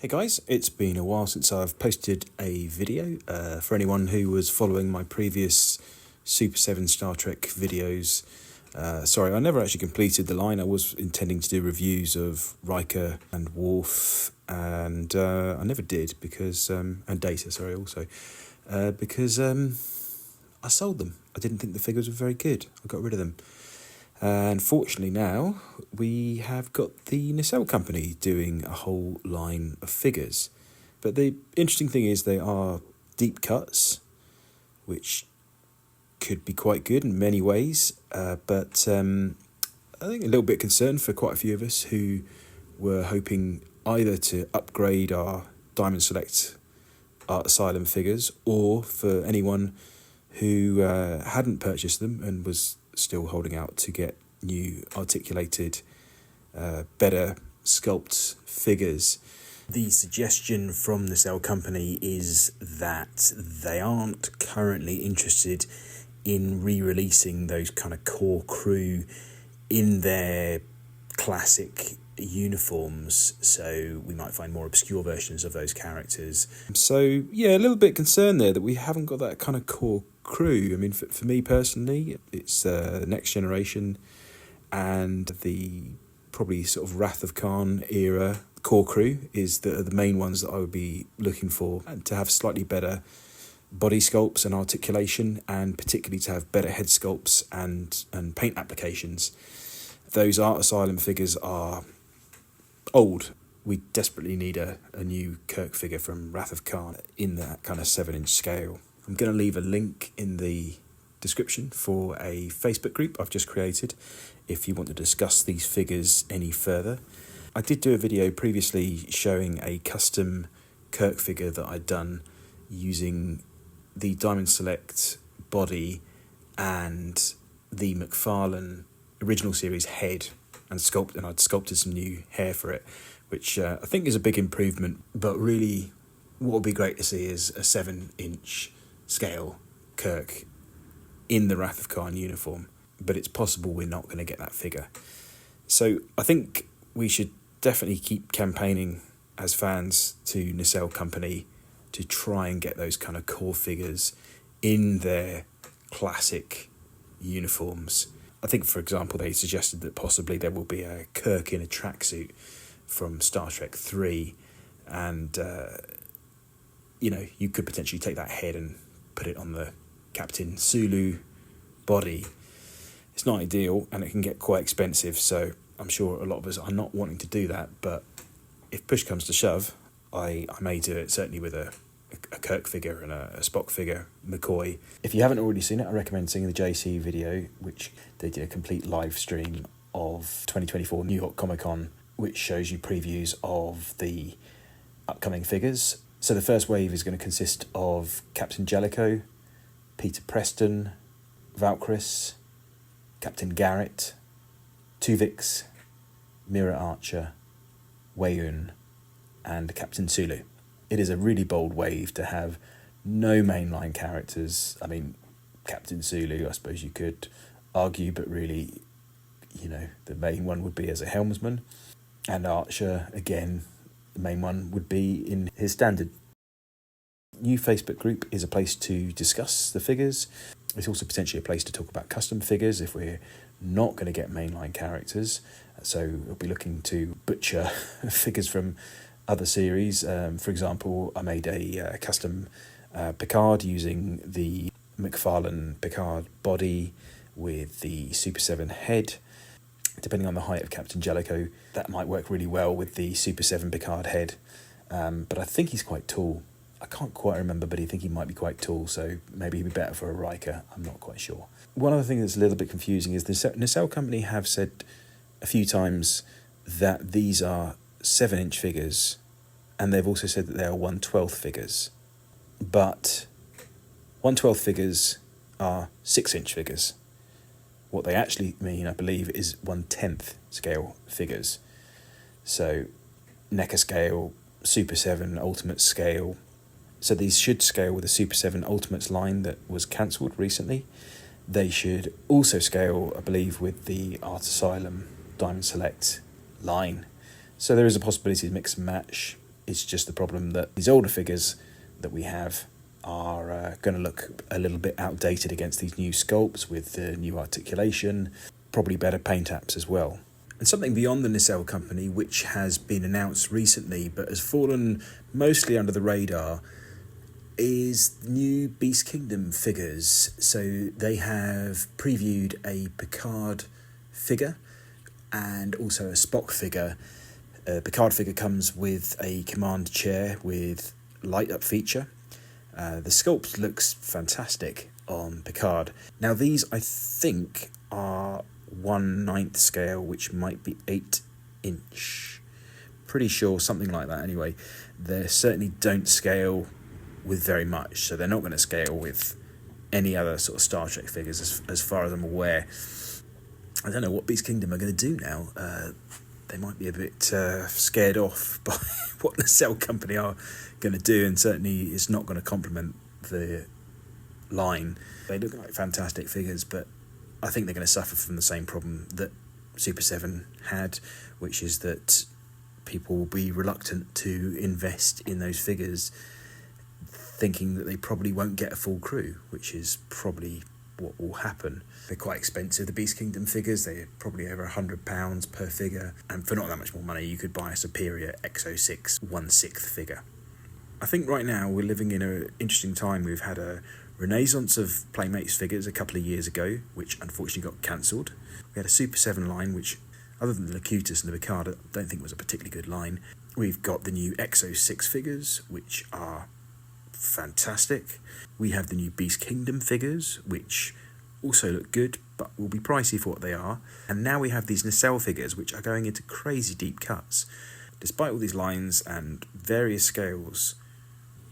Hey guys, it's been a while since I've posted a video. For anyone who was following my previous Super7 Star Trek videos, sorry, I never actually completed the line. I was intending to do reviews of Riker and Worf, and I never did because, and Data, sorry, also, because I sold them. I didn't think the figures were very good. I got rid of them. And fortunately now, we have got the Nacelle company doing a whole line of figures. But the interesting thing is they are deep cuts, which could be quite good in many ways. But I think a little bit concerned for quite a few of us who were hoping either to upgrade our Diamond Select Art Asylum figures, or for anyone who hadn't purchased them and was still holding out to get new articulated, better sculpt figures. The suggestion from the Nacelle company is that they aren't currently interested in re-releasing those kind of core crew in their classic uniforms, so we might find more obscure versions of those characters. So yeah, a little bit concerned there that we haven't got that kind of core crew. I mean, for me personally, it's Next Generation and the probably sort of Wrath of Khan era core crew is the main ones that I would be looking for, and to have slightly better body sculpts and articulation, and particularly to have better head sculpts and paint applications. Those Art Asylum figures are old. We desperately need a new Kirk figure from Wrath of Khan in that kind of 7-inch scale. I'm going to leave a link in the description for a Facebook group I've just created if you want to discuss these figures any further. I did do a video previously showing a custom Kirk figure that I'd done using the Diamond Select body and the McFarlane original series head, and I'd sculpted some new hair for it, which I think is a big improvement. But really, what would be great to see is a 7-inch scale Kirk in the Wrath of Khan uniform, but it's possible we're not going to get that figure. So I think we should definitely keep campaigning as fans to Nacelle company to try and get those kind of core figures in their classic uniforms. I think, for example, they suggested that possibly there will be a Kirk in a tracksuit from Star Trek 3, and you could potentially take that head and put it on the Captain Sulu body. It's not ideal, and it can get quite expensive, so I'm sure a lot of us are not wanting to do that, but if push comes to shove, I may do it, certainly with a Kirk figure and a Spock figure, McCoy. If you haven't already seen it, I recommend seeing the JC video, which they did a complete live stream of 2024 New York Comic Con, which shows you previews of the upcoming figures. So the first wave is going to consist of Captain Jellicoe, Peter Preston, Valkyris, Captain Garrett, Tuvix, Mira Archer, Weyoun, and Captain Sulu. It is a really bold wave to have no mainline characters. I mean, Captain Sulu, I suppose you could argue, but really, the main one would be as a helmsman. And Archer, again, the main one would be in his standard. New Facebook group is a place to discuss the figures. It's also potentially a place to talk about custom figures if we're not going to get mainline characters. So we'll be looking to butcher figures from other series. For example, I made a custom Picard using the McFarlane Picard body with the Super7 head. Depending on the height of Captain Jellicoe, that might work really well with the Super7 Picard head. But I think he's quite tall. I can't quite remember, but I think he might be quite tall, so maybe he'd be better for a Riker. I'm not quite sure. One other thing that's a little bit confusing is the Nacelle company have said a few times that these are 7-inch figures, and they've also said that they are 1/12 figures. But 1/12 figures are 6-inch figures. What they actually mean, I believe, is 1/10 scale figures. So NECA scale, Super7 Ultimate scale. So these should scale with the Super7 Ultimates line that was cancelled recently. They should also scale, I believe, with the Art Asylum Diamond Select line. So there is a possibility to mix and match. It's just the problem that these older figures that we have are going to look a little bit outdated against these new sculpts with the new articulation, probably better paint apps as well. And something beyond the Nacelle company, which has been announced recently but has fallen mostly under the radar, is new Beast Kingdom figures. So they have previewed a Picard figure and also a Spock figure. Picard figure comes with a command chair with light up feature. The sculpt looks fantastic on Picard. Now these I think are 1/9 scale, which might be 8 inch. Pretty sure something like that anyway. They certainly don't scale with very much, so they're not going to scale with any other sort of Star Trek figures as far as I'm aware. I don't know what Beast Kingdom are going to do now. They might be a bit scared off by what the Cell company are going to do, and certainly it's not going to complement the line. They look like fantastic figures, but I think they're going to suffer from the same problem that Super7 had, which is that people will be reluctant to invest in those figures, thinking that they probably won't get a full crew, which is probably what will happen. They're quite expensive, the Beast Kingdom figures. They're probably over £100 per figure, and for not that much more money you could buy a superior X06 1/6 figure. I think right now we're living in an interesting time. We've had a renaissance of Playmates figures a couple of years ago, which unfortunately got cancelled. We had a Super7 line, which, other than the Locutus and the Picard, I don't think was a particularly good line. We've got the new X06 figures, which are fantastic. We have the new Beast Kingdom figures, which also look good, but will be pricey for what they are. And now we have these Nacelle figures, which are going into crazy deep cuts. Despite all these lines and various scales,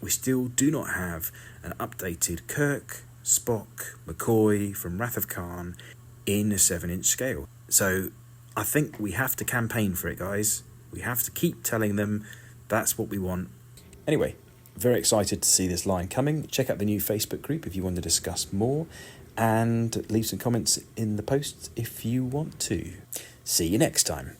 we still do not have an updated Kirk, Spock, McCoy from Wrath of Khan in a 7-inch scale. So I think we have to campaign for it, guys. We have to keep telling them that's what we want. Anyway, very excited to see this line coming. Check out the new Facebook group if you want to discuss more, and leave some comments in the post if you want to. See you next time.